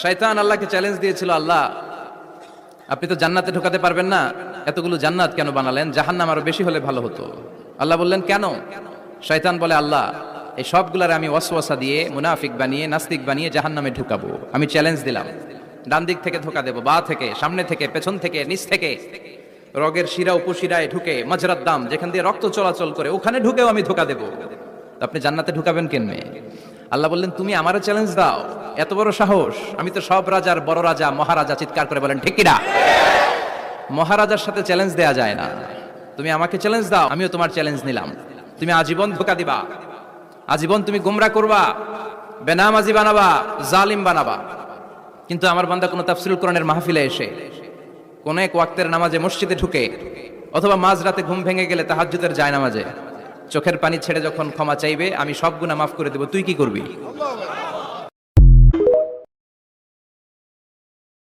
শয়তান আল্লাহকে চ্যালেঞ্জ দিয়েছিল, আল্লাহ আপনি তো জান্নাতে ঢোকাতে পারবেন না, এতগুলো জান্নাত কেন বানালেন? জাহান্নাম আরো বেশি হলে ভালো হতো। আল্লাহ বললেন কেন? শয়তান বলে, আল্লাহ এই সবগুলার আমি ওয়াসওয়াসা দিয়ে মুনাফিক বানিয়ে নাস্তিক বানিয়ে জাহান্নামে ঢুকাবো। আমি চ্যালেঞ্জ দিলাম, ডান দিক থেকে ধোকা দেবো, বা থেকে, সামনে থেকে, পেছন থেকে, নিচ থেকে, রগের শিরা উপশিরায় ঢুকে, মাজরার দাম যেখান দিয়ে রক্ত চলাচল করে ওখানে ঢুকেও আমি ধোকা দেবো। তো আপনি জান্নাতে ঢুকাবেন কেনমে? আল্লাহ বললেন তুমি আমারও চ্যালেঞ্জ দাও, এত বড় সাহস? আমি তো সব রাজার বড় রাজা, মহারাজা। চিৎকার করে বলেন ঠিক কিনা? মহারাজার সাথে চ্যালেঞ্জ দেয়া যায় না। তুমি আমাকে চ্যালেঞ্জ দাও, আমিও তোমার চ্যালেঞ্জ নিলাম। তুমি আজীবন ধোকা দিবা, আজীবন তুমি গোমরা করবা, বেনামাজি বানাবা, জালিম বানাবা। কিন্তু আমার বান্দা কোনো তাফসীরুল কোরআনের মাহফিলে এসে কোন এক ওয়াক্তের নামাজে মসজিদে ঢুকে, অথবা মাঝরাতে ঘুম ভেঙে গেলে তাহাজ্জুদের যায় নামাজে চোখের পানি ছেড়ে যখন ক্ষমা চাইবে, আমি সব গুনাহ মাফ করে দেব, তুই কি করবি?